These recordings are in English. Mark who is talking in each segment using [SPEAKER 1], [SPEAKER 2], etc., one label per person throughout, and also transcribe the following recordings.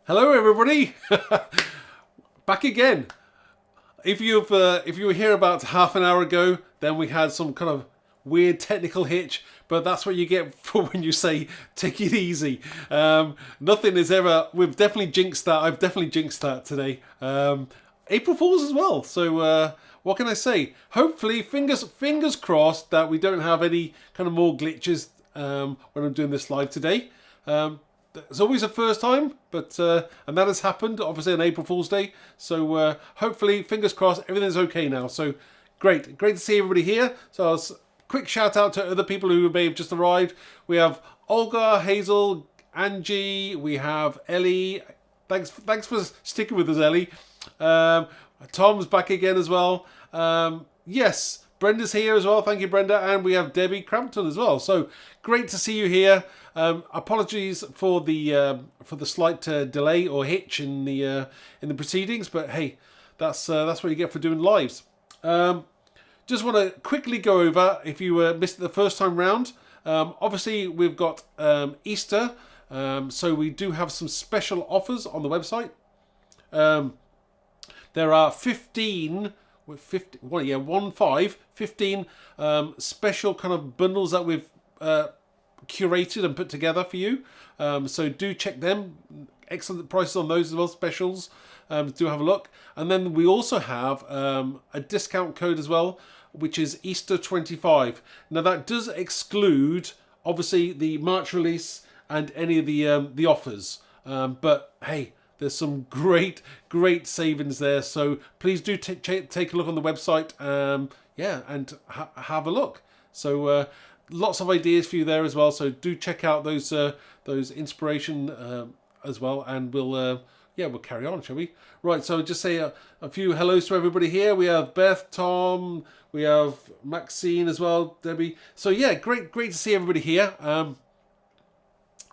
[SPEAKER 1] Hello, everybody. Back again. If you were here about half an hour ago, then we had some kind of weird technical hitch, but that's what you get for when you say take it easy. Nothing is ever. We've definitely jinxed that. I've definitely jinxed that today. April Fools as well. So what can I say? Hopefully, fingers crossed that we don't have any kind of more glitches when I'm doing this live today. It's always a first time, but and that has happened obviously on April Fool's Day. So hopefully, fingers crossed, everything's okay now. So great to see everybody here. So quick shout out to other people who may have just arrived. We have Olga, Hazel, Angie. We have Ellie. Thanks for sticking with us, Ellie. Tom's back again as well. Yes, Brenda's here as well. Thank you, Brenda. And we have Debbie Crampton as well. So great to see you here. Apologies for the slight delay or hitch in the proceedings, but hey, that's what you get for doing lives. Just want to quickly go over, if you missed it the first time round, obviously we've got Easter, so we do have some special offers on the website. There are 15 special kind of bundles that we've curated and put together for you. So do check them. Excellent prices on those as well, specials. Do have a look. And then we also have a discount code as well, which is Easter 25. Now that does exclude obviously the March release and any of the offers. But hey, there's some great savings there. So please do take a look on the website. And have a look. So lots of ideas for you there as well. So do check out those inspiration as well, and we'll carry on, shall we? Right. So just say a few hellos to everybody here. We have Beth, Tom, we have Maxine as well, Debbie. So yeah, great to see everybody here.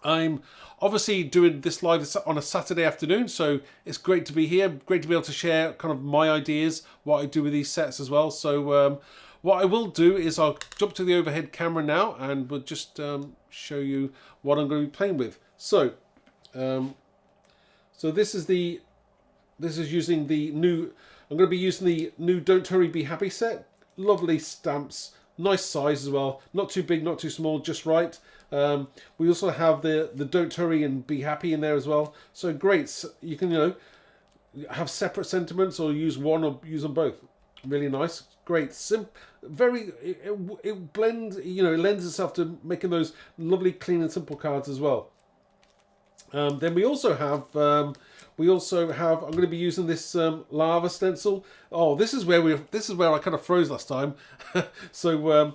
[SPEAKER 1] I'm obviously doing this live on a Saturday afternoon, so it's great to be here. Great to be able to share kind of my ideas, what I do with these sets as well. So what I will do is I'll jump to the overhead camera now, and we'll just show you what I'm going to be playing with. So, this is using the new. I'm going to be using the new Don't Hurry, Be Happy set. Lovely stamps, nice size as well. Not too big, not too small, just right. We also have the Don't Hurry and Be Happy in there as well. So great. So you can have separate sentiments or use one or use them both. Really nice. Great. It blends. It lends itself to making those lovely, clean and simple cards as well. Then we also have. I'm going to be using this lava stencil. Oh, this is where I kind of froze last time. So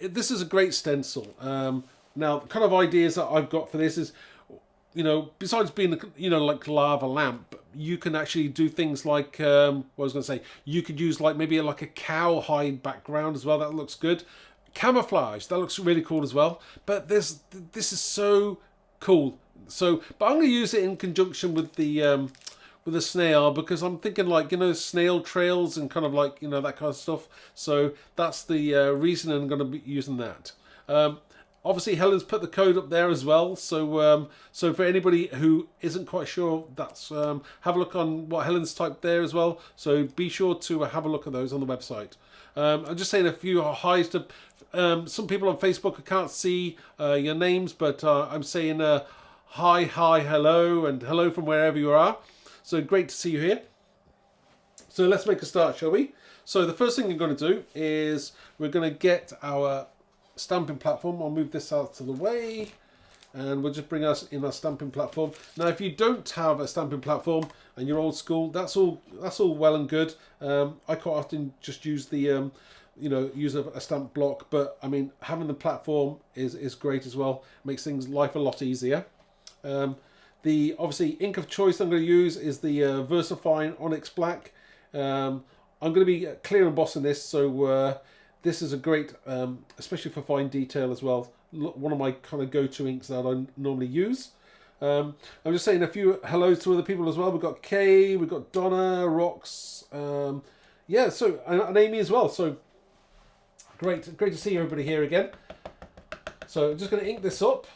[SPEAKER 1] this is a great stencil. Now, the kind of ideas that I've got for this is, besides being like lava lamp, you can actually do things like you could use maybe a cowhide background as well. That looks good. Camouflage, that looks really cool as well. But this is so cool. So, but I'm going to use it in conjunction with the snail, because I'm thinking snail trails and kind of that kind of stuff. So that's the reason I'm going to be using that. Obviously, Helen's put the code up there as well. So for anybody who isn't quite sure, that's have a look on what Helen's typed there as well. So be sure to have a look at those on the website. I'm just saying a few highs to some people on Facebook. I can't see your names, but I'm saying hi, hello, and hello from wherever you are. So great to see you here. So let's make a start, shall we? So the first thing we're going to do is we're going to get our stamping platform. I'll move this out to the way, and we'll just bring us in our stamping platform. Now, if you don't have a stamping platform and you're old school, that's all well and good. I quite often just use the use a stamp block, but I mean, having the platform is great as well. Makes life a lot easier. The obviously ink of choice I'm going to use is the VersaFine Onyx Black. I'm going to be clear embossing this, so this is a great, especially for fine detail as well. One of my kind of go-to inks that I normally use. I'm just saying a few hellos to other people as well. We've got Kay, we've got Donna, Rox, and Amy as well. So great to see everybody here again. So I'm just going to ink this up.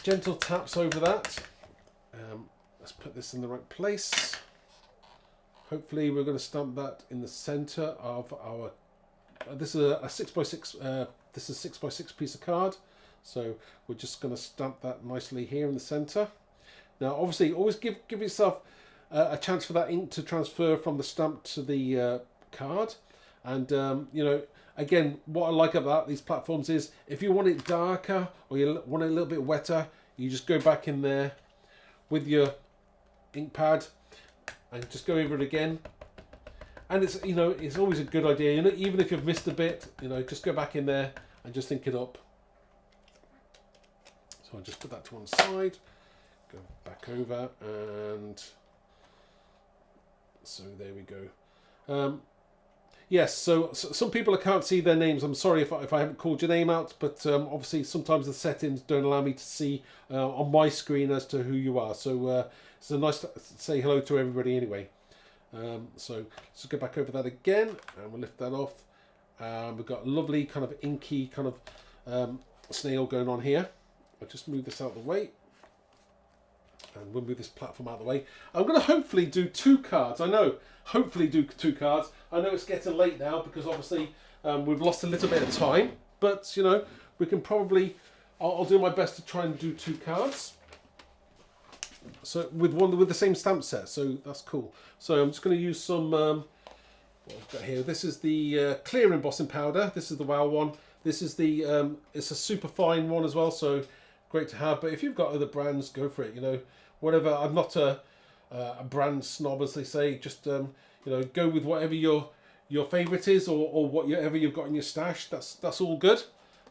[SPEAKER 1] Gentle taps over that. let's put this in the right place. Hopefully we're going to stamp that in the center of our, this is a 6x6, this is a 6x6 piece of card. So we're just going to stamp that nicely here in the center. Now obviously always give yourself a chance for that ink to transfer from the stamp to the card. And you know, again, what I like about these platforms is if you want it darker or you want it a little bit wetter, you just go back in there with your ink pad and just go over it again. And it's, you know, it's always a good idea, you know, even if you've missed a bit, you know, just go back in there and just ink it up. So I'll just put that to one side, go back over, and so there we go. Yes, so some people I can't see their names. I'm sorry if I haven't called your name out, but obviously sometimes the settings don't allow me to see on my screen as to who you are. So it's nice to say hello to everybody anyway. So let's go back over that again, and we'll lift that off. We've got a lovely kind of inky kind of snail going on here. I'll just move this out of the way. And we'll move this platform out of the way. I'm going to hopefully do 2 cards. I know, hopefully do 2 cards. I know it's getting late now because obviously we've lost a little bit of time. But, you know, we can probably, I'll do my best to try and do 2 cards. So with the same stamp set. So that's cool. So I'm just going to use some, what I've got here. This is the clear embossing powder. This is the WOW one. This is the, it's a super fine one as well. So great to have. But if you've got other brands, go for it, you know. Whatever, I'm not a brand snob, as they say. Just you know, go with whatever your favourite is, or whatever you've got in your stash. That's all good.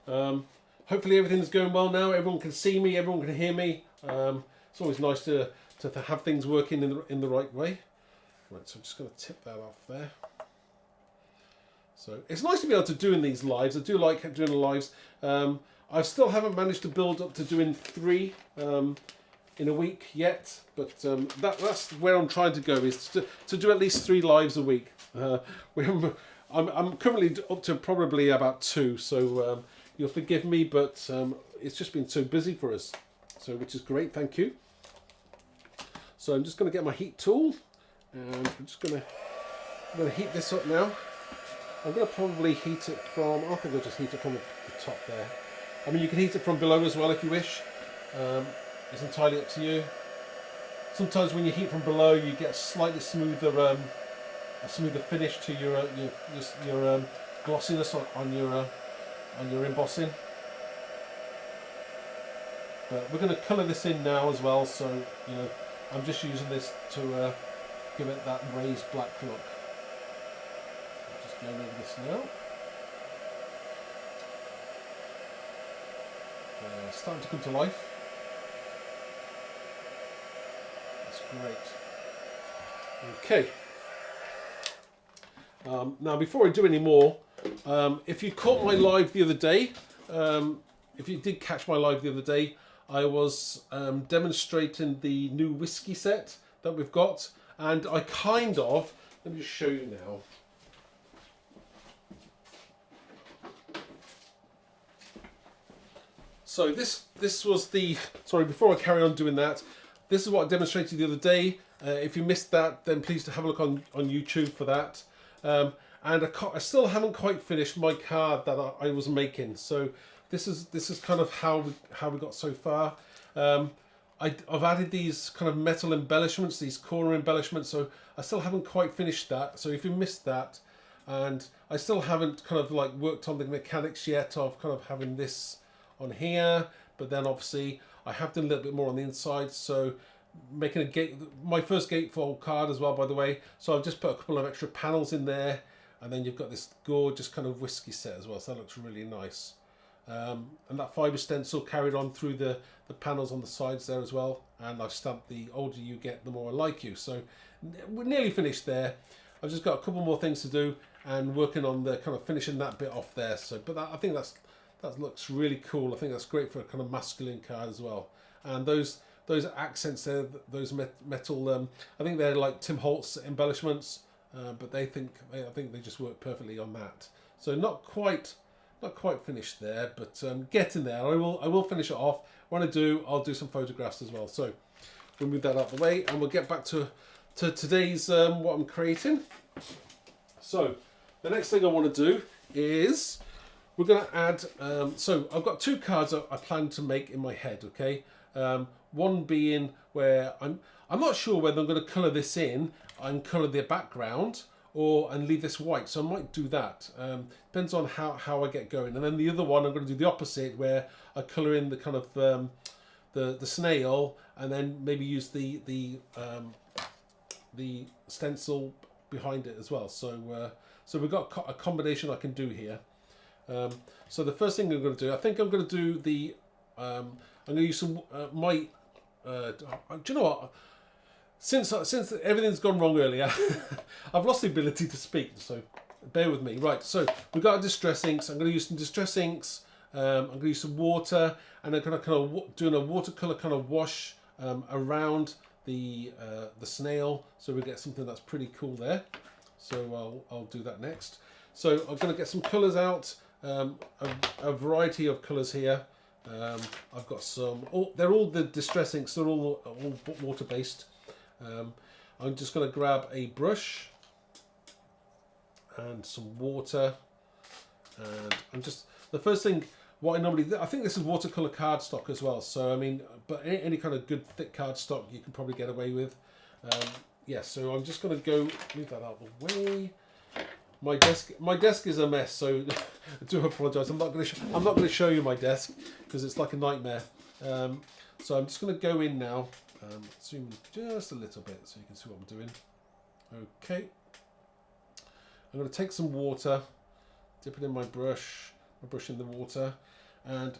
[SPEAKER 1] Hopefully everything's going well now. Everyone can see me. Everyone can hear me. It's always nice to have things working in the right way. Right, so I'm just going to tip that off there. So it's nice to be able to do in these lives. I do like doing the lives. I still haven't managed to build up to doing 3. In a week yet, but that's where I'm trying to go, is to do at least 3 lives a week. I'm currently up to probably about 2, so you'll forgive me, but it's just been so busy for us, so which is great, thank you. So I'm just going to get my heat tool, and I'm just going to heat this up now. I'm going to probably heat it from, I think I'll just heat it from the top there. I mean, you can heat it from below as well if you wish. It's entirely up to you. Sometimes when you heat from below, you get a slightly smoother, finish to your glossiness on your embossing. But we're going to colour this in now as well. So you know, I'm just using this to give it that raised black look. Just going over this now. Starting to come to life. Great. Okay. Now, before I do any more, if you caught my live the other day, if you did catch my live the other day, I was demonstrating the new whiskey set that we've got, and I kind of, let me just show you now. So this was the, sorry, before I carry on doing that, this is what I demonstrated the other day. If you missed that, then please have a look on YouTube for that. And I still haven't quite finished my card that I was making. So this is kind of how we got so far. I've added these kind of metal embellishments, these corner embellishments. So I still haven't quite finished that. So if you missed that, and I still haven't kind of like worked on the mechanics yet of kind of having this on here, but then obviously I have done a little bit more on the inside, so making a gate, my first gatefold card as well, by the way. So I've just put a couple of extra panels in there, and then you've got this gorgeous kind of whiskey set as well, so that looks really nice. And that fibre stencil carried on through the panels on the sides there as well, and I've stamped the older you get, the more I like you. So we're nearly finished there. I've just got a couple more things to do, and working on the kind of finishing that bit off there. So, but I think that looks really cool. I think that's great for a kind of masculine card as well. And those accents there, those metal, I think they're like Tim Holtz embellishments, but I think they just work perfectly on that. So not quite finished there, but getting there. I will finish it off. When I do, I'll do some photographs as well. So we'll move that out of the way, and we'll get back to today's what I'm creating. So the next thing I want to do is we're going to add. So I've got two cards I plan to make in my head. Okay, one being where I'm not sure whether I'm going to colour this in and colour the background and leave this white. So I might do that. Depends on how I get going. And then the other one I'm going to do the opposite, where I colour in the kind of the snail, and then maybe use the stencil behind it as well. So we've got a combination I can do here. So the first thing I'm going to do, I think I'm going to do the I'm going to use some do you know what? Since everything's gone wrong earlier, I've lost the ability to speak, so bear with me. Right, so we've got our distress inks. I'm going to use some distress inks. I'm going to use some water, and I'm going to kind of doing a watercolor kind of wash around the snail, so we get something that's pretty cool there. So I'll do that next. So I'm going to get some colours out, a variety of colours here. I've got some. They're all the distress inks. They're all water based. I'm just going to grab a brush and some water, and I'm just the first thing. What I normally I think this is watercolor cardstock as well. So I mean, but any kind of good thick cardstock you can probably get away with. Yeah. So I'm just going to go move that out of the way. My desk is a mess, so I do apologise. I'm not going to show you my desk because it's like a nightmare. So I'm just going to go in now. Zoom just a little bit so you can see what I'm doing. Okay. I'm going to take some water, dip it in my brush in the water, and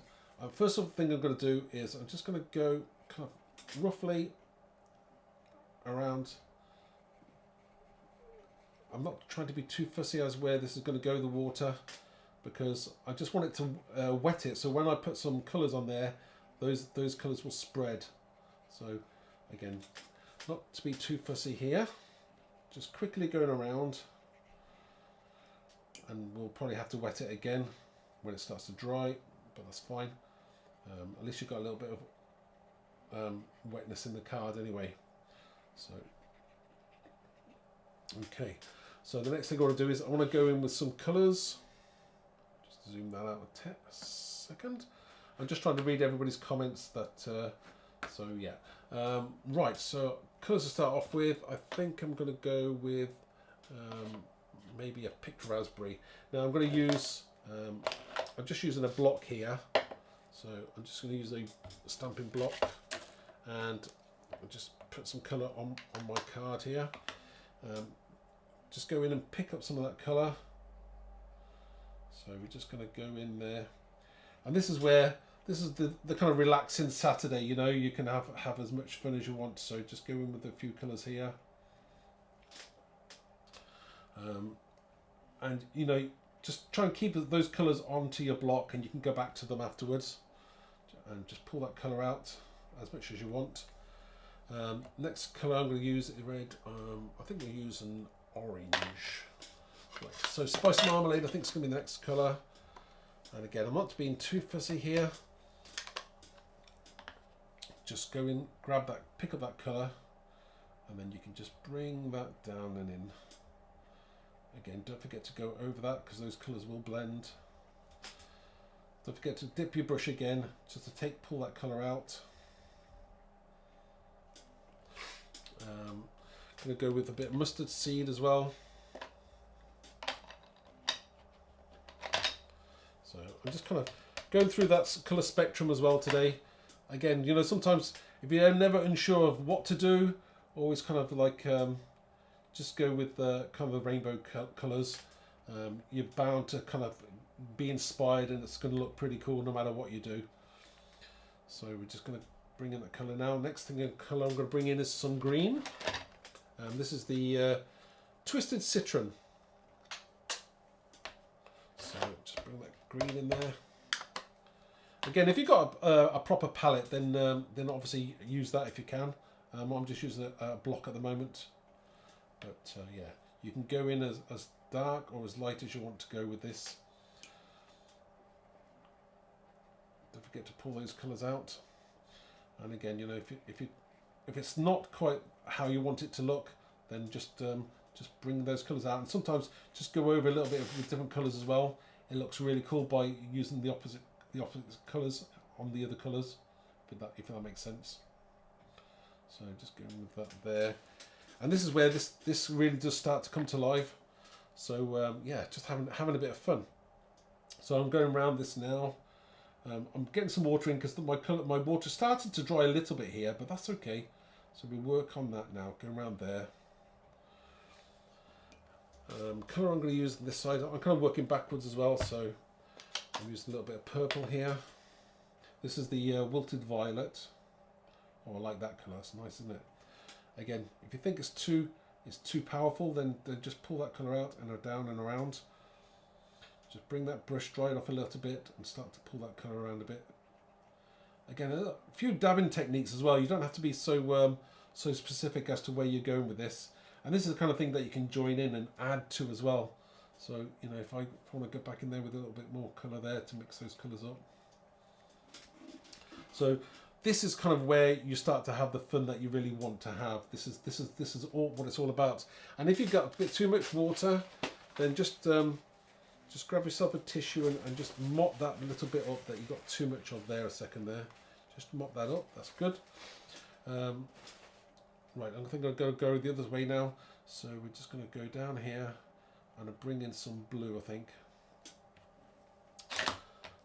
[SPEAKER 1] first thing I'm going to do is I'm just going to go kind of roughly around. I'm not trying to be too fussy as where this is going to go, the water, because I just want it to wet it. So when I put some colours on there, those colours will spread. So again, not to be too fussy here, just quickly going around, and we'll probably have to wet it again when it starts to dry, but that's fine. At least you've got a little bit of wetness in the card anyway. So okay, so the next thing I want to do is I want to go in with some colours. Just zoom that out a second. I'm just trying to read everybody's comments that so yeah. Right, so colours to start off with, I think I'm going to go with maybe a picked raspberry. Now I'm going to use, I'm just using a block here, so I'm just going to use a stamping block, and I'll just put some colour on my card here. Just go in and pick up some of that colour. So we're just going to go in there, and this is where this is the kind of relaxing Saturday, you know, you can have as much fun as you want. So just go in with a few colours here, and you know, just try and keep those colours onto your block, and you can go back to them afterwards and just pull that colour out as much as you want. Next colour I'm going to use is red. I think we'll use an orange. Right, so spice marmalade I think is going to be the next colour. And again, I'm not being too fussy here. Just go in, grab that, pick up that colour, and then you can just bring that down and in. Again, don't forget to go over that because those colours will blend. Don't forget to dip your brush again, just to pull that colour out. Going to go with a bit of mustard seed as well. So I'm just kind of going through that colour spectrum as well today. Again, you know, sometimes if you're never unsure of what to do, always kind of like just go with the kind of the rainbow colours. You're bound to kind of be inspired, and it's going to look pretty cool no matter what you do. So we're just going to bring in that colour now. Next thing in colour I'm going to bring in is some green. This is the Twisted Citron. So just bring that green in there. Again, if you've got a proper palette, then obviously use that if you can. I'm just using a block at the moment. But yeah, you can go in as dark or as light as you want to go with this. Don't forget to pull those colours out. And again, you know, if you if it's not quite how you want it to look, then just bring those colours out, and sometimes just go over a little bit with different colours as well. It looks really cool by using the opposite colours on the other colours, if that makes sense. So just going with that there, and this is where this really does start to come to life. So yeah, just having a bit of fun. So I'm going around this now. I'm getting some water in because my water started to dry a little bit here, but that's okay. So we work on that now. Going around there. Colour I'm going to use on this side. I'm kind of working backwards as well, so I'm using a little bit of purple here. This is the wilted violet. Oh, I like that colour. It's nice, isn't it? Again, if you think it's too powerful, then just pull that colour out and down and around. Just bring that brush, dry it off a little bit, and start to pull that colour around a bit. Again, a few dabbing techniques as well. You don't have to be so specific as to where you're going with this. And this is the kind of thing that you can join in and add to as well. So, you know, if I want to go back in there with a little bit more colour there to mix those colours up. So this is kind of where you start to have the fun that you really want to have. This is all what it's all about. And if you've got a bit too much water, then just grab yourself a tissue and just mop that little bit up that you got too much of there a second there. Just mop that up. That's good. Right, I think I'm going to go the other way now. So we're just going to go down here and bring in some blue, I think.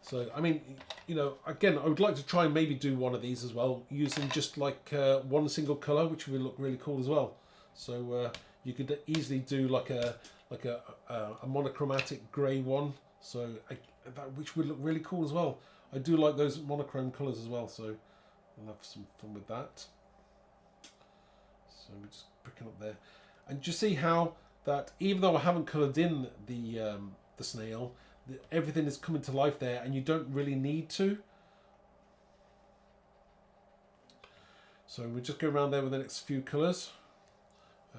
[SPEAKER 1] So, I mean, you know, again, I would like to try and maybe do one of these as well, using just like one single colour, which would look really cool as well. So you could easily do like a monochromatic grey one, so which would look really cool as well. I do like those monochrome colours as well, so I'll have some fun with that. So we're just pricking up there, and you see how that even though I haven't coloured in the snail, everything is coming to life there, and you don't really need to. So we just go around there with the next few colours.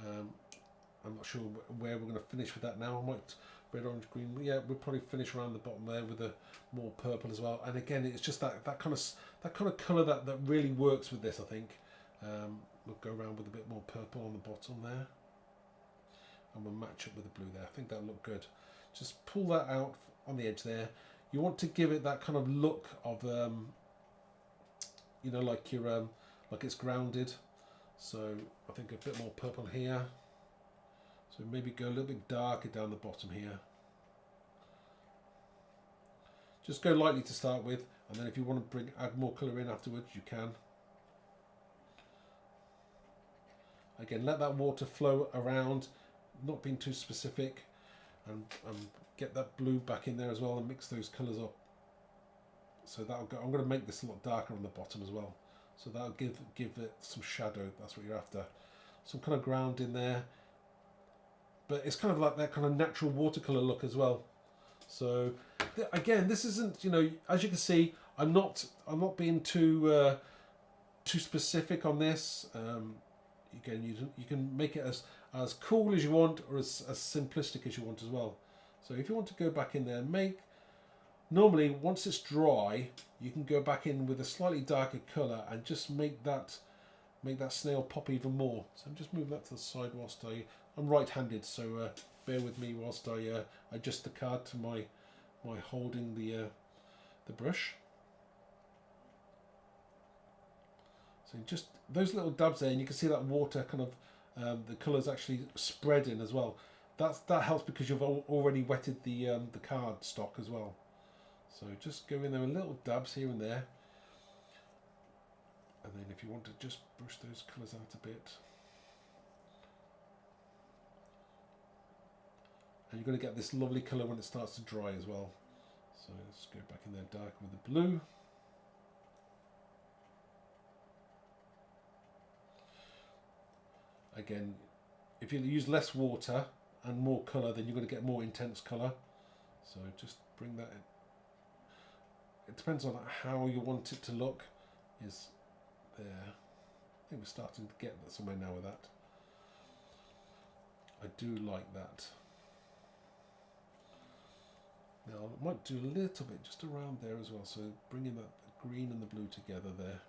[SPEAKER 1] I'm not sure where we're going to finish with that now. I might red, orange, green. Yeah, we'll probably finish around the bottom there with a more purple as well. And again, it's just that kind of colour that really works with this, I think. We'll go around with a bit more purple on the bottom there, and we'll match it with the blue there. I think that'll look good. Just pull that out on the edge there. You want to give it that kind of look of, you know, like you're like it's grounded. So I think a bit more purple here. So maybe go a little bit darker down the bottom here. Just go lightly to start with, and then if you want to add more colour in afterwards, you can. Again, let that water flow around, not being too specific, and get that blue back in there as well, and mix those colours up. So that'll go. I'm going to make this a lot darker on the bottom as well, so that'll give it some shadow. That's what you're after. Some kind of ground in there, but it's kind of like that kind of natural watercolour look as well. So again, this isn't, you know, as you can see, I'm not being too specific on this. Again, you can make it as cool as you want, or as simplistic as you want as well. So if you want to go back in there, normally once it's dry, you can go back in with a slightly darker colour and just make that snail pop even more. So I'm just moving that to the side whilst I'm right-handed, so bear with me whilst I adjust the card to my holding the brush. So just those little dabs there, and you can see that water kind of the colours actually spreading as well. That helps because you've already wetted the card stock as well. So just go in there with little dabs here and there, and then if you want to just brush those colours out a bit, and you're going to get this lovely colour when it starts to dry as well. So let's go back in there dark with the blue. Again, if you use less water and more colour, then you're going to get more intense colour. So just bring that in. It depends on how you want it to look. Is there? I think we're starting to get somewhere now with that. I do like that. Now I might do a little bit just around there as well. So bringing that green and the blue together there.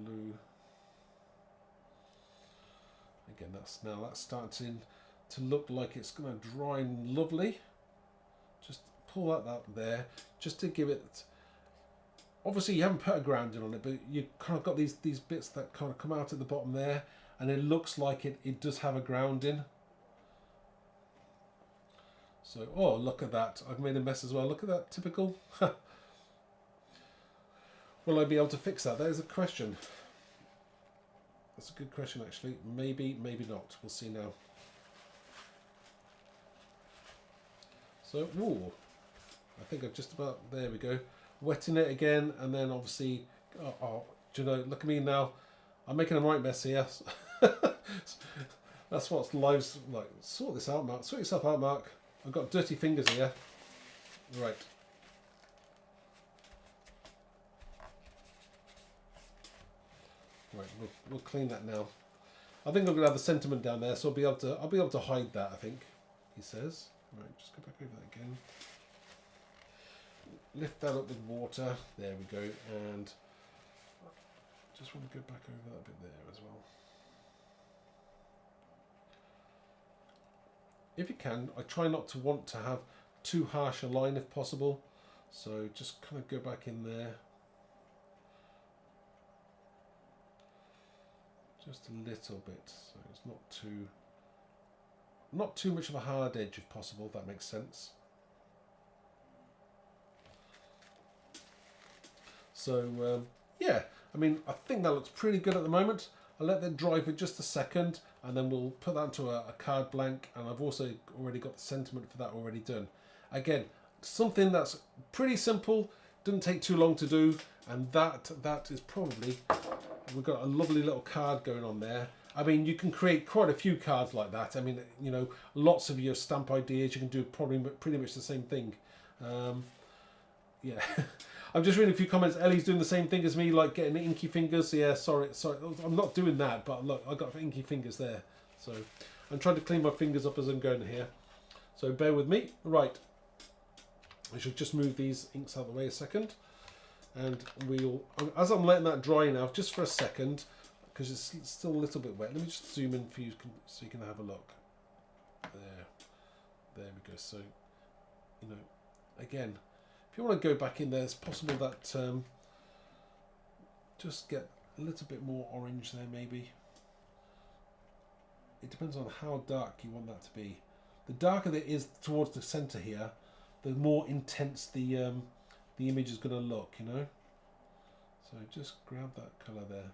[SPEAKER 1] blue. Again, that's starting to look like it's going to dry lovely. Just pull that out there, just to give it. Obviously, you haven't put a grounding on it, but you kind of got these bits that kind of come out at the bottom there, and it looks like it does have a grounding. So, oh, look at that! I've made a mess as well. Look at that, typical. Will I be able to fix that? That is a question. That's a good question, actually. Maybe, maybe not. We'll see now. So, ooh, I think I've just about, there we go. Wetting it again, and then obviously, do you know, look at me now. I'm making a right mess here. That's what life's like. Sort this out, Mark. Sort yourself out, Mark. I've got dirty fingers here. Right. Right, we'll clean that now. I think I'm gonna have the sentiment down there, so I'll be able to hide that. I think he says. Right, just go back over that again. Lift that up with water. There we go, and just want to go back over that bit there as well. If you can, I try not to want to have too harsh a line if possible. So just kind of go back in there. Just a little bit, so it's not too much of a hard edge if possible, if that makes sense. So yeah, I mean, I think that looks pretty good at the moment. I'll let that dry for just a second, and then we'll put that into a card blank, and I've also already got the sentiment for that already done. Again, something that's pretty simple, doesn't take too long to do, and that is probably, we've got a lovely little card going on there. I mean, you can create quite a few cards like that. I mean, you know, lots of your stamp ideas, you can do probably pretty much the same thing. Yeah. I'm just reading a few comments. Ellie's doing the same thing as me, like getting inky fingers. Yeah, sorry, I'm not doing that, but look, I got inky fingers there. So I'm trying to clean my fingers up as I'm going here. So bear with me. Right. I should just move these inks out of the way a second. And we'll, as I'm letting that dry now, just for a second, because it's still a little bit wet. Let me just zoom in for you so you can have a look. There we go. So, you know, again, if you want to go back in there, it's possible that just get a little bit more orange there, maybe. It depends on how dark you want that to be. The darker it is towards the center here, the more intense the image is going to look, you know. So just grab that color there.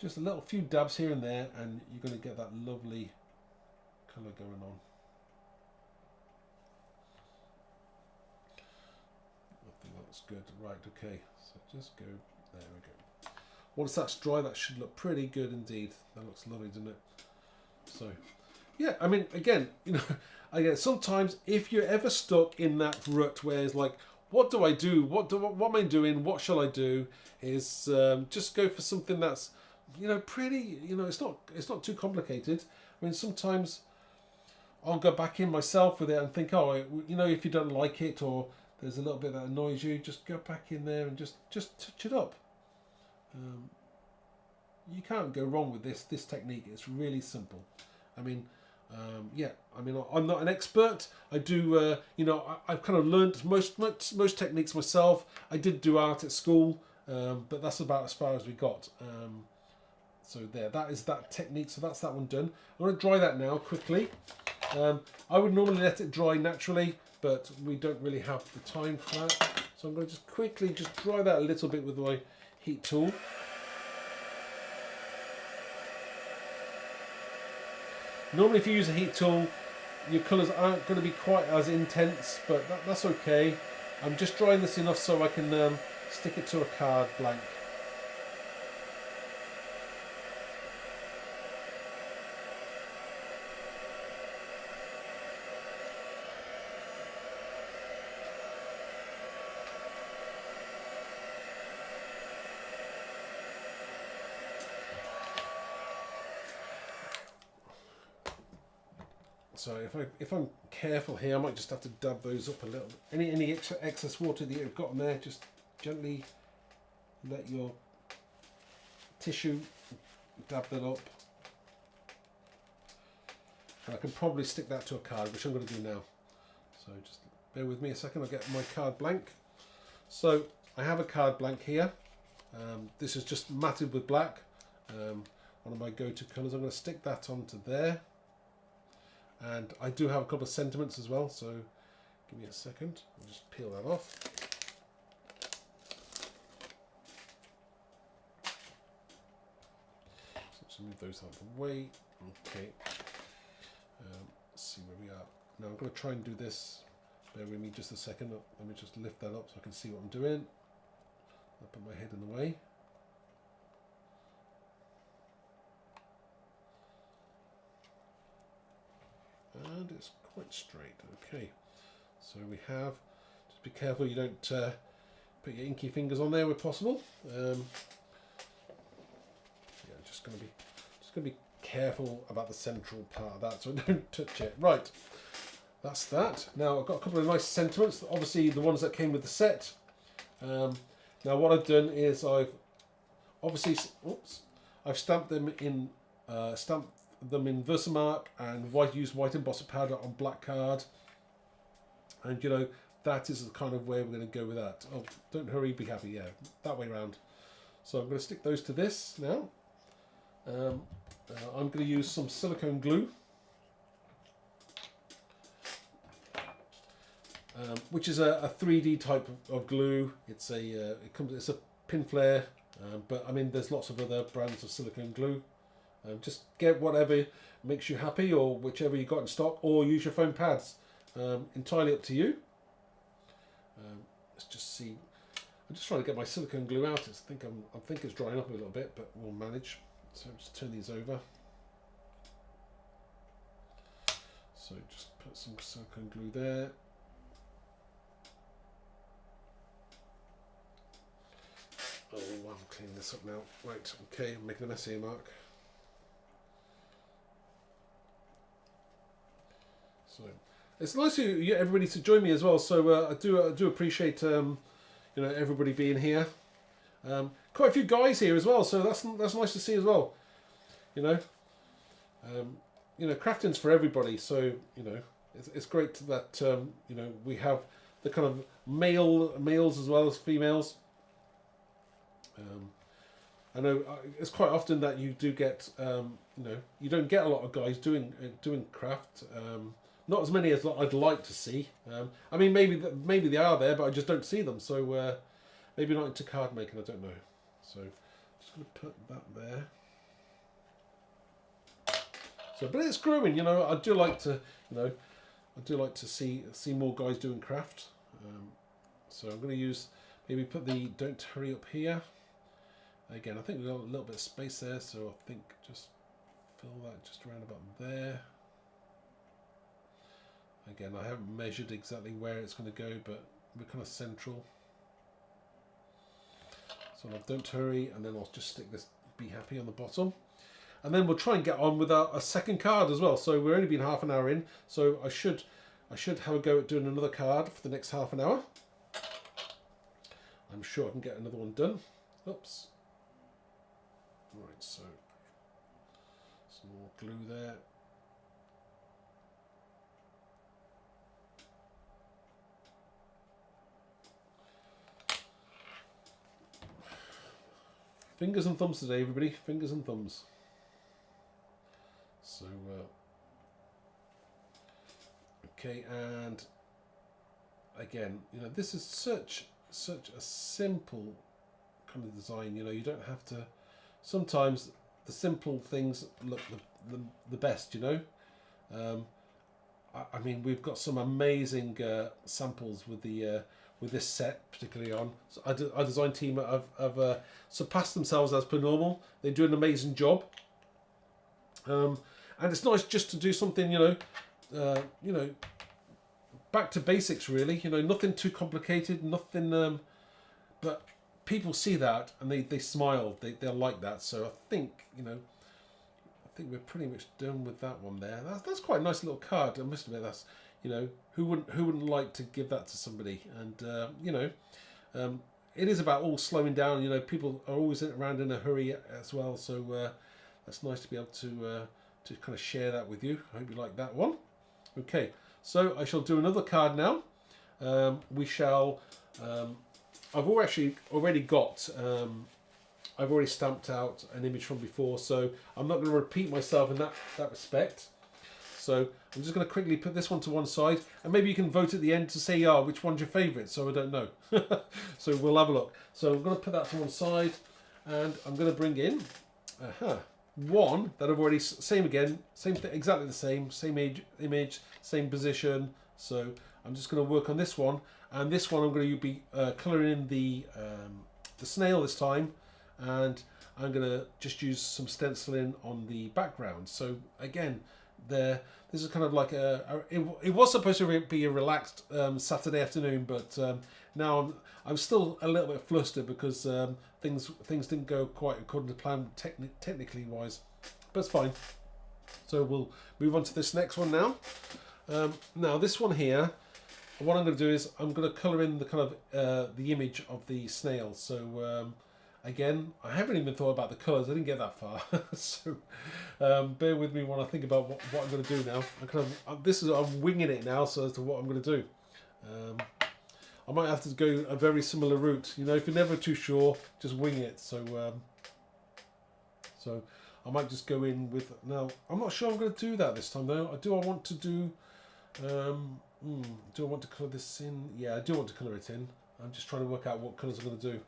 [SPEAKER 1] Just a little few dabs here and there, and you're going to get that lovely color going on. That's good. Right, okay, so just go, there we go. Once that's dry, that should look pretty good indeed. That looks lovely, doesn't it? So yeah, I mean, again, you know, again, sometimes if you're ever stuck in that rut where it's like, what do I do, what am I doing, what shall I do, is just go for something that's, you know, pretty, you know, it's not too complicated. I mean, sometimes I'll go back in myself with it and think, oh, you know, if you don't like it, or there's a little bit that annoys you, just go back in there and just touch it up. You can't go wrong with this technique. It's really simple. I mean, yeah, I mean, I'm not an expert. I do, you know, I've kind of learned most techniques myself. I did do art at school, but that's about as far as we got. So there, that is that technique. So that's that one done. I'm going to dry that now quickly. I would normally let it dry naturally, but we don't really have the time for that. So I'm going to just quickly just dry that a little bit with my heat tool. Normally if you use a heat tool, your colours aren't going to be quite as intense, but that's okay. I'm just drying this enough so I can stick it to a card blank. So if I'm careful here, I might just have to dab those up a little. Any excess water that you've got in there, just gently let your tissue dab that up. And I can probably stick that to a card, which I'm going to do now. So just bear with me a second, I'll get my card blank. So I have a card blank here. This is just matted with black, one of my go-to colours. I'm going to stick that onto there. And I do have a couple of sentiments as well, so give me a second. I'll just peel that off. So just move those out of the way. Okay. Let's see where we are. Now I'm going to try and do this. Bear with me just a second. Let me just lift that up so I can see what I'm doing. I'll put my head in the way. And it's quite straight. Okay. So we have, just be careful you don't put your inky fingers on there where possible. Yeah, just going to be careful about the central part of that, so don't touch it. Right, that's that. Now I've got a couple of nice sentiments, obviously the ones that came with the set. Now what I've done is I've obviously, I've stamped them in Versamark and used white embossing powder on black card, and you know that is the kind of way we're going to go with that. Oh, don't hurry, be happy. Yeah, that way around. So I'm going to stick those to this now. I'm going to use some silicone glue, which is a 3D type of glue. It's it's a pin flare, but I mean there's lots of other brands of silicone glue. Just get whatever makes you happy, or whichever you got in stock, or use your foam pads. Entirely up to you. Let's just see. I'm just trying to get my silicone glue out. I think it's drying up a little bit, but we'll manage. So just turn these over. So just put some silicone glue there. Oh, I'm cleaning this up now. Right, okay, I'm making a mess here, Mark. So it's nice for everybody to join me as well. So I do appreciate you know, everybody being here. Quite a few guys here as well, so that's nice to see as well. You know, crafting's for everybody. So you know, it's great that you know, we have the kind of males as well as females. I know it's quite often that you do get you know, you don't get a lot of guys doing craft. Not as many as I'd like to see. I mean, maybe they are there, but I just don't see them. So maybe not into card making. I don't know. So just going to put that there. So, but it's growing. You know, I do like to see more guys doing craft. So I'm going to use, maybe put the don't hurry up here. Again, I think we've got a little bit of space there, so I think just fill that just around about there. Again, I haven't measured exactly where it's going to go, but we're kind of central. So I'll don't hurry, and then I'll just stick this be happy on the bottom. And then we'll try and get on with a second card as well. So we're only been half an hour in, so I should have a go at doing another card for the next half an hour. I'm sure I can get another one done. Oops. Right, so some more glue there. Fingers and thumbs today, everybody. Fingers and thumbs. So, okay, and again, you know, this is such a simple kind of design. You know, you don't have to. Sometimes the simple things look the best. You know, I mean, we've got some amazing samples with the. With this set particularly on. So our design team have surpassed themselves as per normal. They do an amazing job. And it's nice just to do something, you know, back to basics really. You know, nothing too complicated, nothing. But people see that and they smile. They'll like that. So I think, you know, we're pretty much done with that one there. That's quite a nice little card. I must admit, you know, who wouldn't like to give that to somebody? And you know, it is about all slowing down. You know, people are always around in a hurry as well, so that's nice to be able to kind of share that with you. I hope you like that one. Okay, so I shall do another card now. We shall. I've already got. I've already stamped out an image from before, so I'm not going to repeat myself in that respect. So I'm just going to quickly put this one to one side, and maybe you can vote at the end to say, which one's your favourite, so I don't know. So we'll have a look. So I'm going to put that to one side, and I'm going to bring in one that I've already, same again, same thing, exactly the same image, same position. So I'm just going to work on this one, and this one I'm going to be colouring in the snail this time, and I'm going to just use some stenciling on the background. So again, this is kind of like it was supposed to be a relaxed Saturday afternoon, but now I'm still a little bit flustered because things didn't go quite according to plan technically wise, but it's fine. So we'll move on to this next one now. Now this one here, what I'm going to do is I'm going to colour in the kind of the image of the snail. So again, I haven't even thought about the colours. I didn't get that far, so bear with me when I think about what I'm going to do now. I'm winging it now, so as to what I'm going to do. I might have to go a very similar route. You know, if you're never too sure, just wing it. So I might just go in with. Now I'm not sure I'm going to do that this time though. Do I want to do? Do I want to colour this in? Yeah, I do want to colour it in. I'm just trying to work out what colours I'm going to do.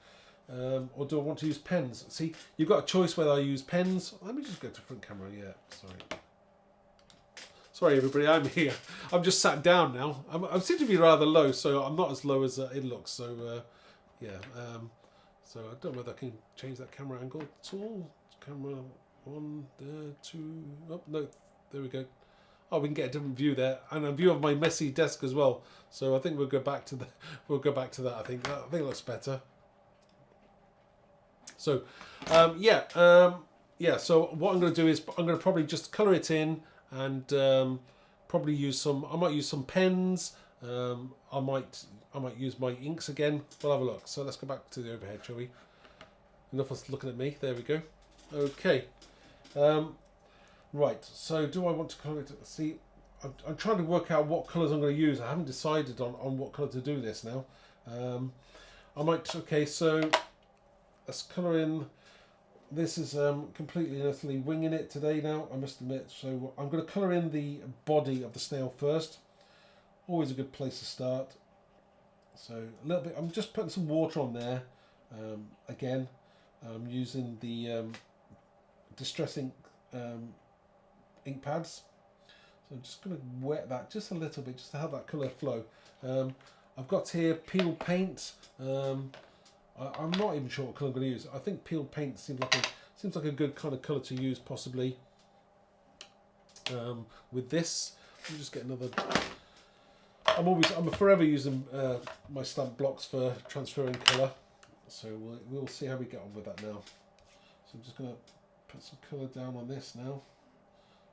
[SPEAKER 1] Or do I want to use pens? See, you've got a choice whether I use pens. Let me just go to front camera. Yeah, sorry everybody, I'm here. I'm just sat down now. I seem to be rather low, so I'm not as low as it looks. So yeah. So I don't know whether I can change that camera angle at all. Camera 1, 2. Oh no, there we go. Oh, we can get a different view there, and a view of my messy desk as well. So I think we'll go back to that. I think that looks better. So, yeah. So what I'm going to do is I'm going to probably just colour it in, and probably use some. I might use some pens. I might use my inks again. We'll have a look. So let's go back to the overhead, shall we? Enough of us looking at me. There we go. Okay. Right. So do I want to colour it? See, I'm trying to work out what colours I'm going to use. I haven't decided on what colour to do this now. I might. Okay. So. Let's colour in. This is completely and utterly winging it today now, I must admit. So I'm going to colour in the body of the snail first. Always a good place to start. So a little bit, I'm just putting some water on there. Again, I'm using the Distress ink pads. So I'm just going to wet that just a little bit, just to have that colour flow. I've got here peel paint. I'm not even sure what colour I'm going to use. I think peeled paint seems like a good kind of colour to use, possibly. With this, let me just get another. I'm forever using my stamp blocks for transferring colour. So we'll see how we get on with that now. So I'm just going to put some colour down on this now.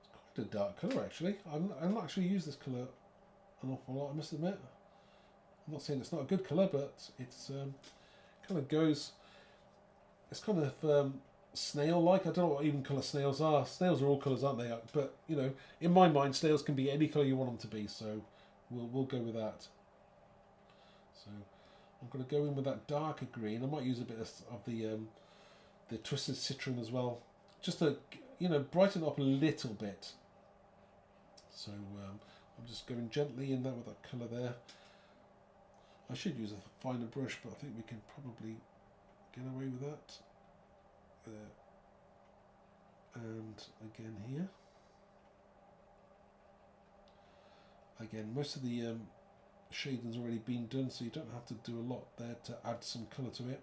[SPEAKER 1] It's quite a dark colour actually. I'm not actually use this colour an awful lot, I must admit. I'm not saying it's not a good colour, but it's. Kind of goes, it's kind of snail-like. I don't know what even colour snails are. Snails are all colours, aren't they? But you know, in my mind, snails can be any colour you want them to be. So we'll go with that. So I'm going to go in with that darker green. I might use a bit of the twisted citron as well, just to brighten up a little bit. So I'm just going gently in there with that colour there. I should use a finer brush, but I think we can probably get away with that. There. And again here. Again, most of the shading's already been done, so you don't have to do a lot there to add some colour to it.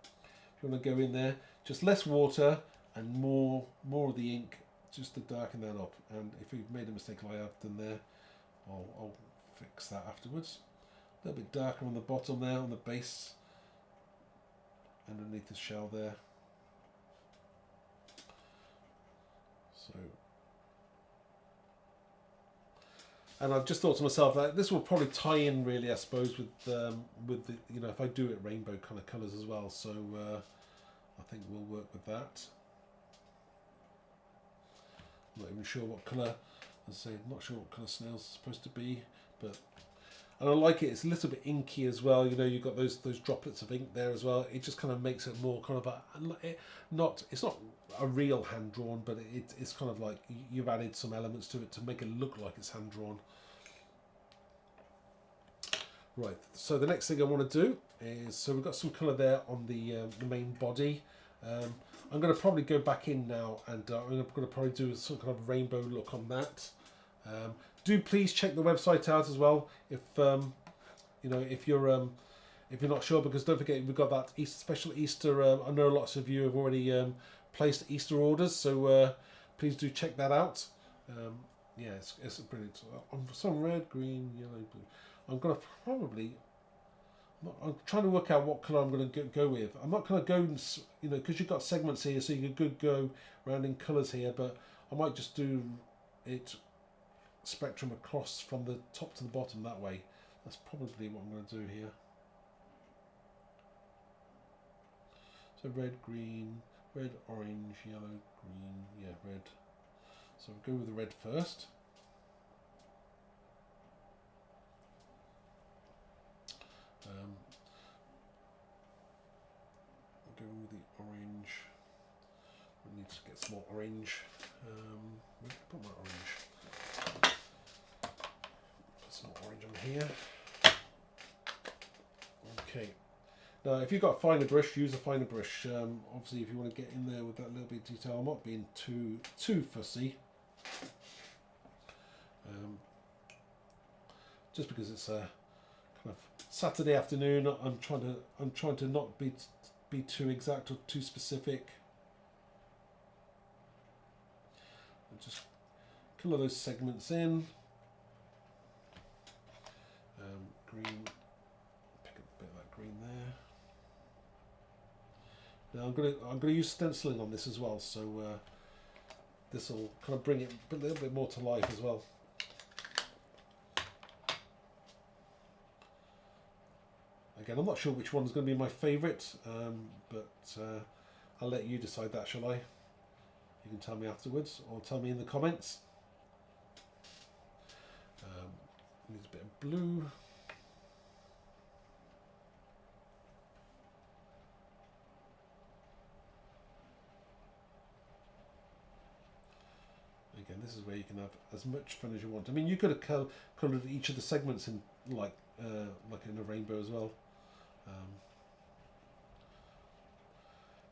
[SPEAKER 1] If you want to go in there, just less water and more of the ink, just to darken that up. And if you've made a mistake like I have done there, I'll fix that afterwards. A little bit darker on the bottom there, on the base, underneath the shell there. So And I've just thought to myself that this will probably tie in really, I suppose, with the, you know, if I do it rainbow kind of colours as well. So I think we'll work with that. I'm not even sure what colour. As I say, I'm not sure what colour snails are supposed to be, but and I like it. It's a little bit inky as well. You know, you've got those droplets of ink there as well. It just kind of makes it more kind of a it's not a real hand drawn, but it's kind of like you've added some elements to it to make it look like it's hand drawn. Right. So the next thing I want to do is, so we've got some colour there on the main body. I'm going to probably go back in now, and I'm going to probably do some kind of rainbow look on that. Do please check the website out as well if you know, if you're not sure, because don't forget we've got that special Easter. I know lots of you have already placed Easter orders, so please do check that out. Yeah, it's brilliant. Some red, green, yellow, blue. I'm gonna probably. I'm trying to work out what colour I'm going to go with. I'm not going to go, you know, because you've got segments here, so you could go around in colours here, but I might just do it spectrum across from the top to the bottom that way. That's probably what I'm going to do here. So red, green, red, orange, yellow, green, yeah, red. So we'll go with the red first. Go with the orange. I need to get some more orange. Where did I put my orange? Put some more orange on here. Okay. Now, if you've got a finer brush, use a finer brush. Obviously, if you want to get in there with that little bit of detail, I'm not being too fussy. Just because it's a kind of Saturday afternoon, I'm trying to not be too exact or too specific. And just colour those segments in. Green, pick up a bit of that green there. Now I'm gonna use stenciling on this as well, so this will kind of bring it a little bit more to life as well. Again, I'm not sure which one's going to be my favourite, but I'll let you decide that, shall I? You can tell me afterwards, or tell me in the comments. Needs a bit of blue. Again, this is where you can have as much fun as you want. I mean, you could have coloured each of the segments in like in a rainbow as well.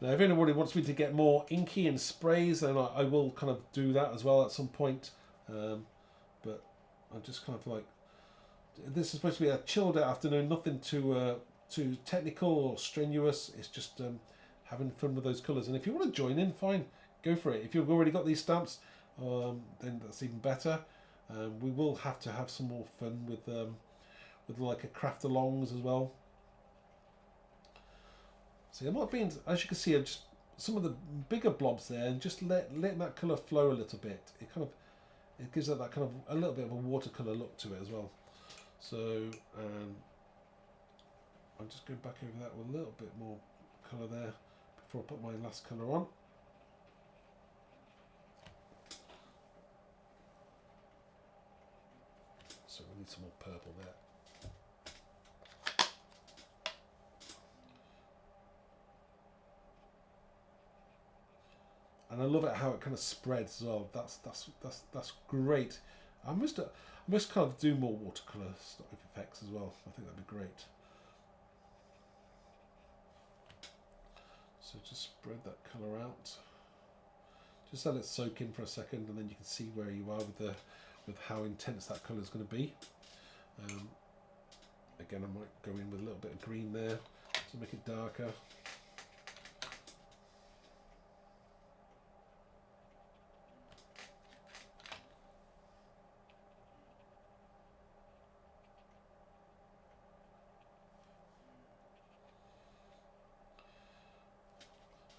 [SPEAKER 1] Now, if anybody wants me to get more inky and sprays, then I will kind of do that as well at some point. But I'm just kind of like, this is supposed to be a chilled out afternoon, nothing too technical or strenuous. It's just having fun with those colours. And if you want to join in, fine, go for it. If you've already got these stamps, then that's even better. We will have to have some more fun with like a craft alongs as well. See, I'm not being, as you can see, I'm just some of the bigger blobs there, and just letting that colour flow a little bit. It gives it that kind of a little bit of a watercolour look to it as well. So I'll just go back over that with a little bit more colour there before I put my last colour on. So we need some more purple there. And I love it how it kind of spreads as well. That's great. I must kind of do more watercolor effects as well. I think that'd be great. So just spread that color out. Just let it soak in for a second, and then you can see where you are with how intense that color is going to be. Again, I might go in with a little bit of green there to make it darker.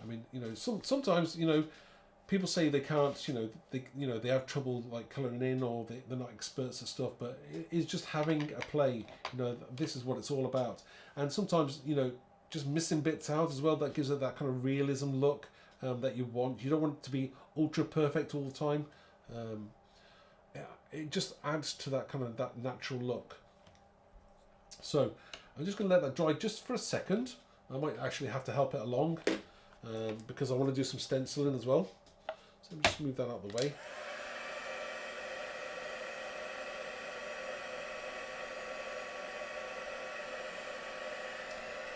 [SPEAKER 1] I mean, you know, sometimes, you know, people say they can't, they have trouble like colouring in, or they're not experts at stuff, but it's just having a play. This is what it's all about. And sometimes, just missing bits out as well, that gives it that kind of realism look that you want. You don't want it to be ultra perfect all the time. It just adds to that kind of that natural look. So I'm just going to let that dry just for a second. I might actually have to help it along because I want to do some stenciling as well. So let me just move that out of the way.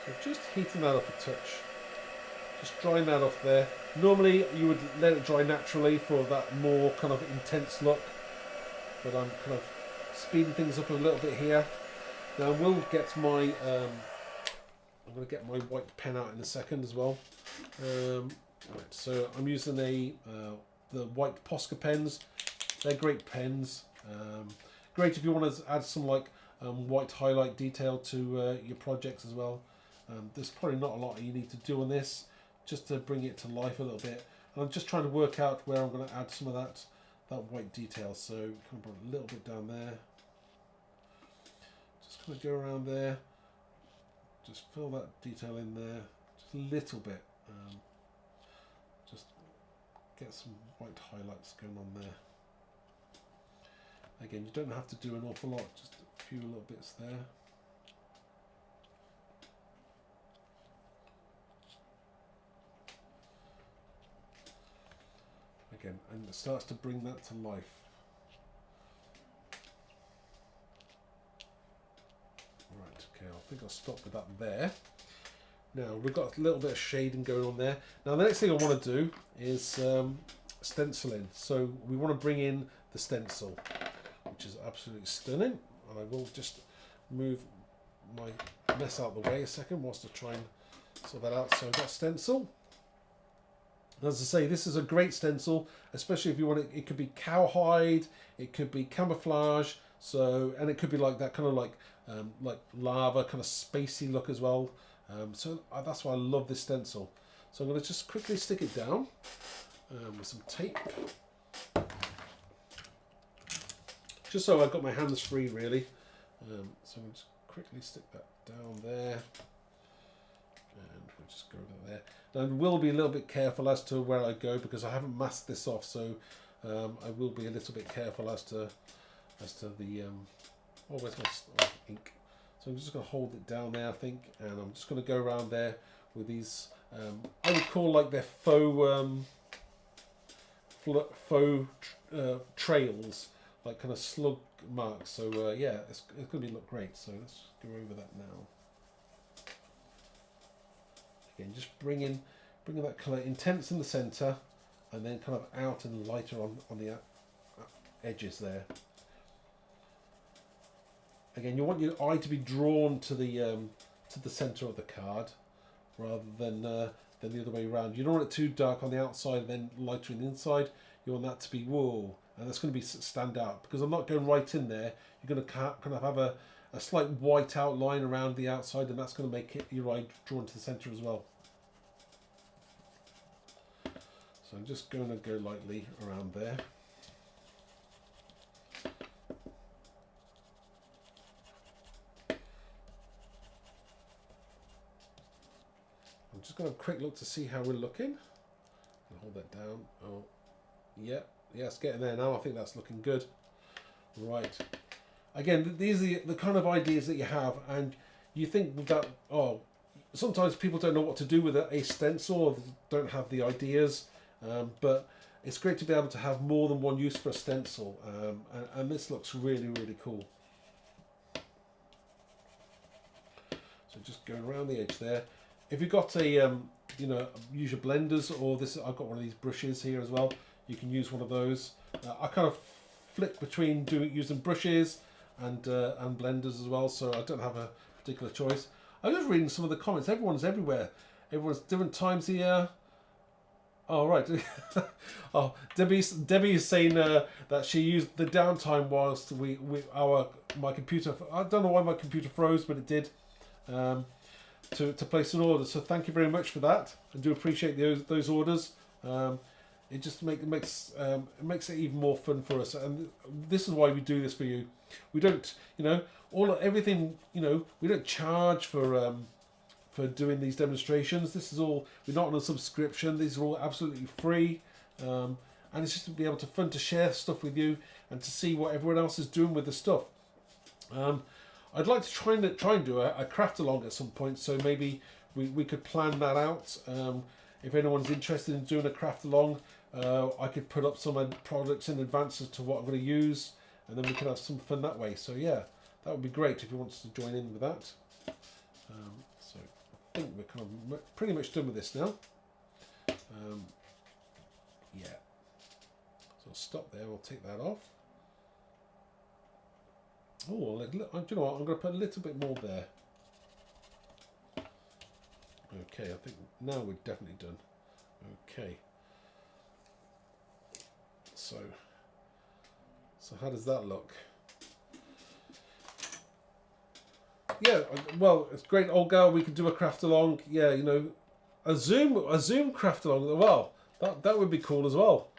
[SPEAKER 1] So just heating that up a touch. Just drying that off there. Normally you would let it dry naturally for that more kind of intense look, but I'm kind of speeding things up a little bit here. Now I will get my, I'm going to get my white pen out in a second as well. Right, so I'm using the white Posca pens. They're great pens. Great if you want to add some like white highlight detail to your projects as well. There's probably not a lot you need to do on this, just to bring it to life a little bit. And I'm just trying to work out where I'm going to add some of that white detail. So kind of put a little bit down there. Just kind of go around there. Just fill that detail in there, just a little bit. Just get some white highlights going on there. Again, you don't have to do an awful lot, just a few little bits there. Again, and it starts to bring that to life. Right, okay, I think I'll stop with that there. Now, we've got a little bit of shading going on there. Now, the next thing I want to do is stenciling. So we want to bring in the stencil, which is absolutely stunning. And I will just move my mess out of the way a second whilst I try and sort that out. So I've got stencil. As I say, this is a great stencil, especially if you want it. It could be cowhide, it could be camouflage, and it could be like that kind of like lava, kind of spacey look as well. So that's why I love this stencil. So I'm going to just quickly stick it down with some tape, just so I've got my hands free, really. So I'm just quickly stick that down there. And we'll just go over there. Now I will be a little bit careful as to where I go because I haven't masked this off, so I will be a little bit careful as to the oh, where's my ink? So I'm just going to hold it down there, I think, and I'm just going to go around there with these. I would call like they're faux trails, like kind of slug marks. So yeah, it's going to look great. So let's go over that now. Again, just bringing that colour intense in the centre, and then kind of out and lighter on the edges there. Again, you want your eye to be drawn to the centre of the card, rather than the other way around. You don't want it too dark on the outside and then lighter on the inside. You want that to be whoa, and that's going to be stand out because I'm not going right in there. You're going to kind of have a slight white outline around the outside, and that's going to make your eye drawn to the centre as well. So I'm just going to go lightly around there. I'm just going to have a quick look to see how we're looking. I'll hold that down. Oh, yeah, it's getting there now. I think that's looking good. Right. Again, these are the kind of ideas that you have, and you think that, oh, sometimes people don't know what to do with a stencil, or don't have the ideas, but it's great to be able to have more than one use for a stencil, and this looks really, really cool. So just going around the edge there. If you've got a, use your blenders, or this, I've got one of these brushes here as well. You can use one of those. I kind of flick between using brushes and blenders as well, so I don't have a particular choice. I'm just reading some of the comments. Everyone's everywhere. Everyone's different times here. Oh right. Oh, Debbie is saying that she used the downtime whilst my computer. I don't know why my computer froze, but it did. To place an order. So thank you very much for that. I do appreciate those orders. it just it makes it even more fun for us. And this is why we do this for you. We don't, everything, we don't charge for doing these demonstrations. This is all, we're not on a subscription. These are all absolutely free. And it's just to be able to fun to share stuff with you and to see what everyone else is doing with the stuff. I'd like to try and do a craft along at some point, so maybe we could plan that out. If anyone's interested in doing a craft along, I could put up some products in advance as to what I'm going to use, and then we can have some fun that way. So yeah, that would be great if you wanted to join in with that. So I think we're kind of pretty much done with this now. Yeah. So I'll stop there. We'll take that off. Oh, do you know what? I'm going to put a little bit more there. Okay, I think now we're definitely done. Okay. So how does that look? Yeah, well, it's great, Olga. We could do a craft along. Yeah, a Zoom craft along. Well, that would be cool as well.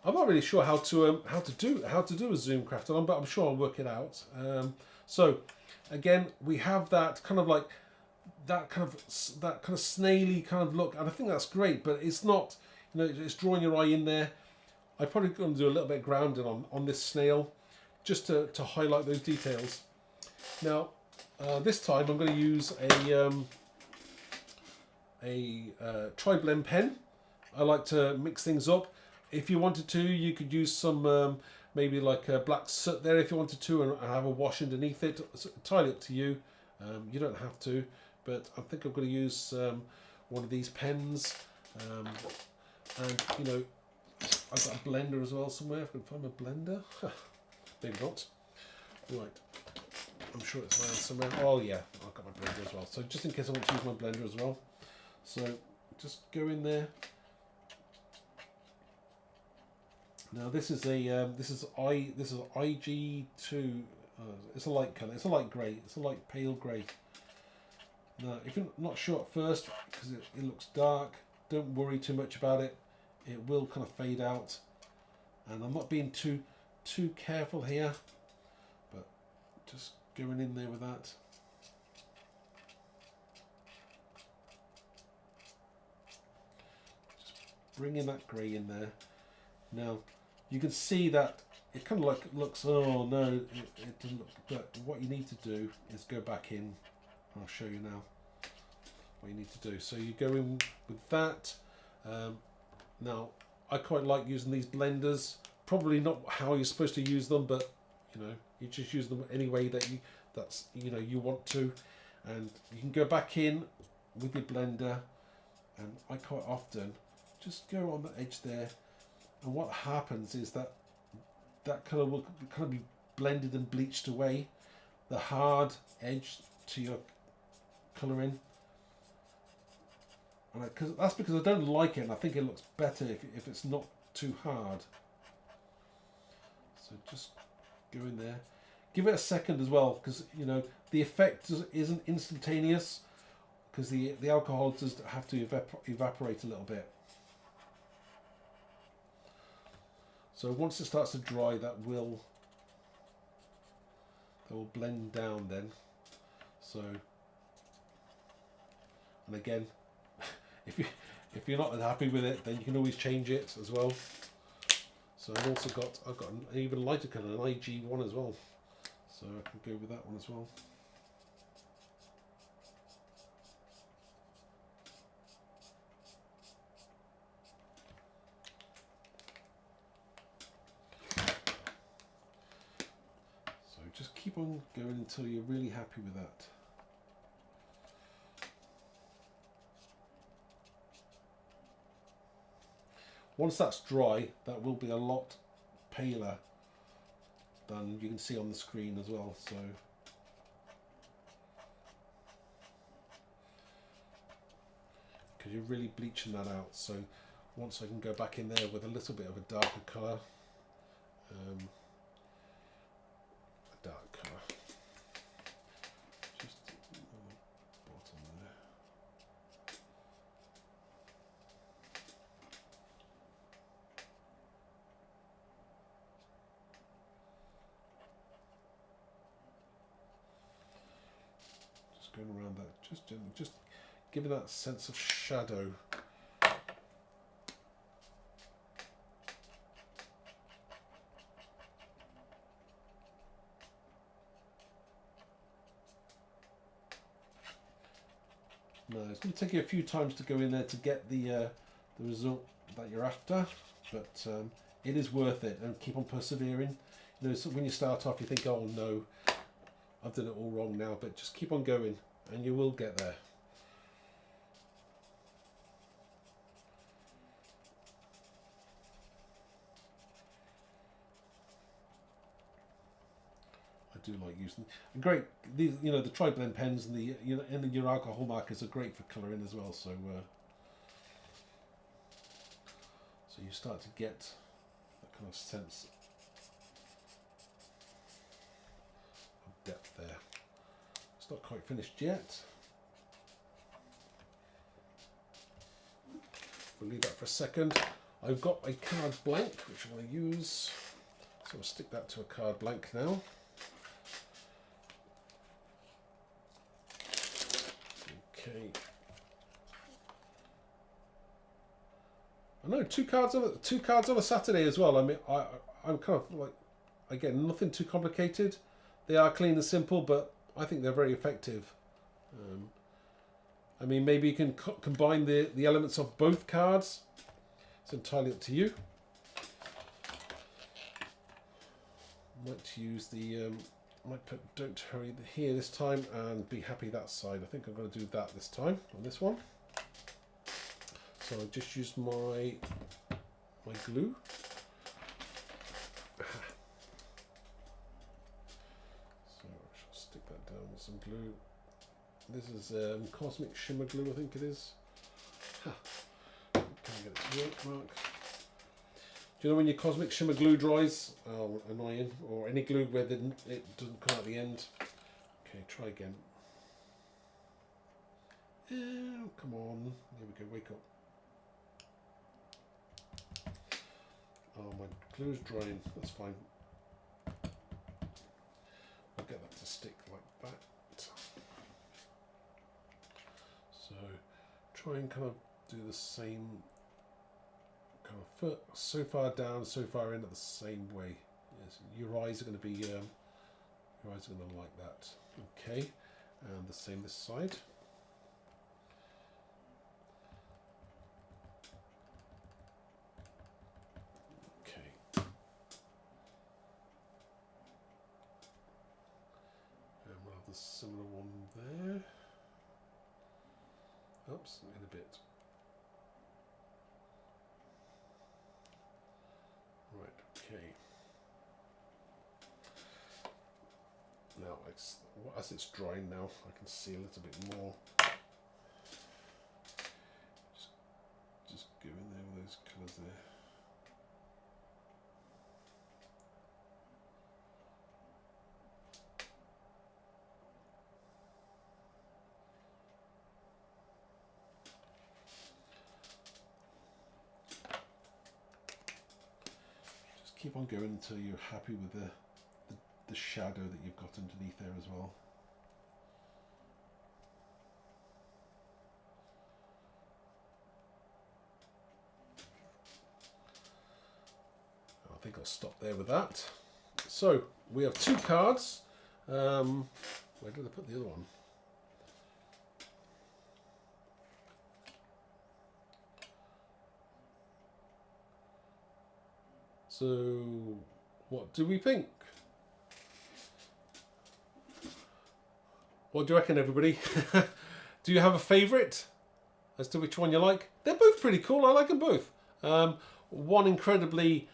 [SPEAKER 1] I'm not really sure how to do a Zoom craft along, but I'm sure I'll work it out. So again, we have that kind of like that kind of snaily kind of look, and I think that's great. But it's not, it's drawing your eye in there. I'm probably going to do a little bit of grounding on this snail, just to highlight those details. Now, this time I'm going to use a tri-blend pen. I like to mix things up. If you wanted to, you could use some maybe like a black soot there if you wanted to, and have a wash underneath it. It's entirely up to you. You don't have to, but I think I'm going to use one of these pens. And I've got a blender as well somewhere. If I can find my blender. Maybe not. Right. I'm sure it's around somewhere. Oh yeah, I've got my blender as well. So just in case I want to use my blender as well. So just go in there. Now this is IG2. It's a light colour. It's a light grey. It's a light pale grey. Now, if you're not sure at first because it looks dark, don't worry too much about it. It will kind of fade out, and I'm not being too careful here, but just going in there with that. Just bringing that grey in there. Now, you can see that it kind of like looks, oh no, it doesn't look, but what you need to do is go back in. I'll show you now what you need to do. So you go in with that. Now, I quite like using these blenders. Probably not how you're supposed to use them, but you just use them any way that you want to, and you can go back in with your blender. And I quite often just go on the edge there. And what happens is that colour will kind of be blended and bleached away, the hard edge to your colouring. And that's because I don't like it, and I think it looks better if it's not too hard. So just go in there. Give it a second as well, because the effect isn't instantaneous, because the alcohol does have to evaporate a little bit. So once it starts to dry, that will blend down then. So, and again, if you're not happy with it, then you can always change it as well. So I've got an even lighter colour, an IG1 as well. So I can go with that one as well. Just keep on going until you're really happy with that. Once that's dry, that will be a lot paler than you can see on the screen as well. So because you're really bleaching that out. So once I can go back in there with a little bit of a darker colour. Dark colour, just on the bottom there. going around that, just gently, just giving that sense of shadow. No, it's going to take you a few times to go in there to get the result that you're after, but it is worth it, and keep on persevering. You know, so when you start off, you think, oh no, I've done it all wrong now, but just keep on going, and you will get there. I do like using great these, you know, the tri-blend pens and the your alcohol markers are great for colouring as well. So so you start to get that kind of sense of depth there. It's not quite finished yet. We'll leave that for a second. I've got a card blank which I'm going to use, so I'll stick that to a card blank now. Okay. I know two cards on a Saturday as well. I mean, I'm kind of like, again, nothing too complicated. They are clean and simple, but I think they're very effective. I mean, maybe you can combine the elements of both cards. It's entirely up to you. Might use the might put "Don't Hurry" here this time and "Be Happy" that side. I think I'm going to do that this time on this one. So I just use my glue. So I shall stick that down with some glue. This is Cosmic Shimmer glue, I think it is. Can I get it to work, Mark? Do you know when your Cosmic Shimmer glue dries? Oh, annoying. Or any glue where it doesn't come out the end. Okay, try again. Oh, come on. There we go, wake up. Oh, my glue's drying. That's fine. I'll get that to stick like that. So, try and kind of do the same kind of foot, so far down, so far in at the same way. Yes, your eyes are going to be, your eyes are going to like that. Okay, and the same this side. Okay. And we'll have the similar one there. Oops, in a bit. Okay. Now, as it's drying now, I can see a little bit more. Just go in there with those colours there. Keep on going until you're happy with the shadow that you've got underneath there as well. I think I'll stop there with that. So we have two cards. Where did I put the other one? So, what do we think? What do you reckon, everybody? Do you have a favourite as to which one you like? They're both pretty cool. I like them both. One incredibly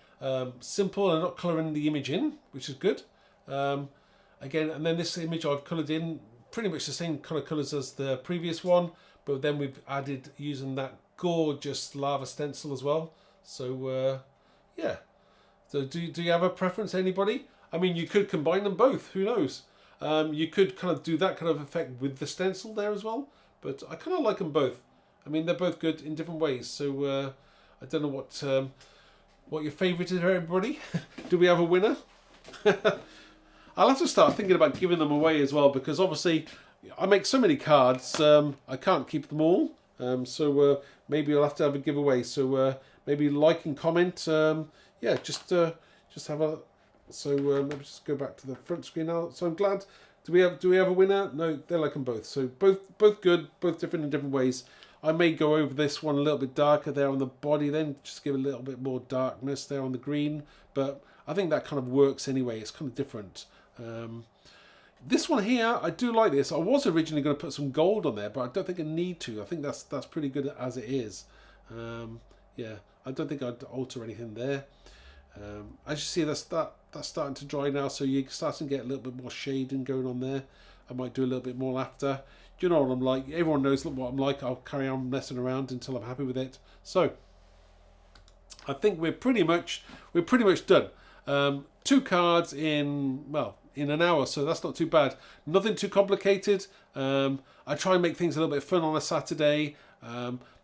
[SPEAKER 1] simple and not colouring the image in, which is good. Again, and then this image I've coloured in pretty much the same kind of colours as the previous one, but then we've added using that gorgeous lava stencil as well. So, yeah. So do you have a preference, anybody? I mean, you could combine them both, who knows? You could kind of do that kind of effect with the stencil there as well, but I kind of like them both. I mean, they're both good in different ways, so I don't know what your favourite is, everybody. Do we have a winner? I'll have to start thinking about giving them away as well, because obviously, I make so many cards, I can't keep them all. So maybe I'll have to have a giveaway. So maybe like and comment. Yeah, just have a. So let me just go back to the front screen now. So I'm glad. Do we have a winner? No, they like them both. So both good, both different in different ways. I may go over this one a little bit darker there on the body, then just give a little bit more darkness there on the green. But I think that kind of works anyway. It's kind of different. This one here, I do like this. I was originally going to put some gold on there, but I don't think I need to. I think that's pretty good as it is. Yeah, I don't think I'd alter anything there. As you see, that's starting to dry now, so you're starting to get a little bit more shading going on there. I might do a little bit more after. Do you know what I'm like? Everyone knows what I'm like. I'll carry on messing around until I'm happy with it. So I think we're pretty much done. 2 cards in, well, in an hour, so that's not too bad. Nothing too complicated. I try and make things a little bit fun on a Saturday.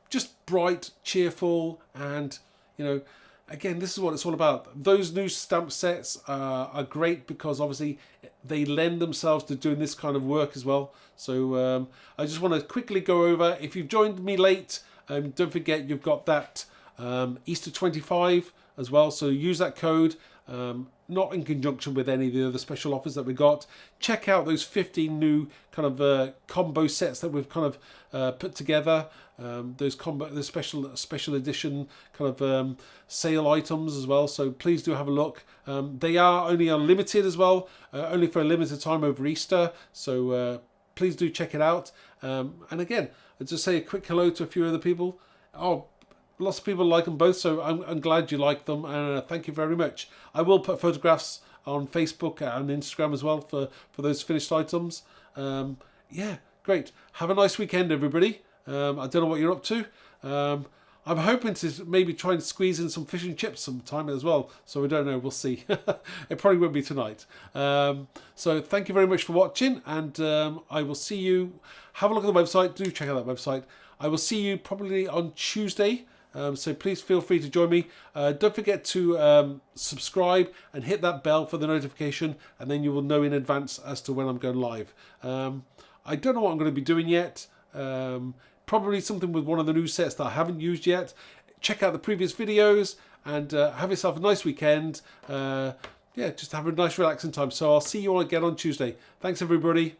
[SPEAKER 1] Just bright, cheerful, and you know, again, this is what it's all about. Those new stamp sets are great because obviously they lend themselves to doing this kind of work as well. So I just want to quickly go over, if you've joined me late, don't forget you've got that Easter 25 as well. So use that code, not in conjunction with any of the other special offers that we got. Check out those 15 new kind of combo sets that we've kind of put together. Those special edition kind of sale items as well. So please do have a look. They are only unlimited as well, only for a limited time over Easter. So please do check it out. And again, I'll just say a quick hello to a few other people. Oh, lots of people like them both, so I'm glad you like them, and thank you very much. I will put photographs on Facebook and Instagram as well for those finished items. Yeah, great. Have a nice weekend, everybody. I don't know what you're up to. I'm hoping to maybe try and squeeze in some fish and chips sometime as well, so we don't know. We'll see. It probably won't be tonight. So thank you very much for watching, and I will see you. Have a look at the website. Do check out that website. I will see you probably on Tuesday. So please feel free to join me. Don't forget to subscribe and hit that bell for the notification, and then you will know in advance as to when I'm going live. I don't know what I'm going to be doing yet. Probably something with one of the new sets that I haven't used yet. Check out the previous videos and have yourself a nice weekend. Yeah, just have a nice relaxing time. So I'll see you all again on Tuesday. Thanks, everybody.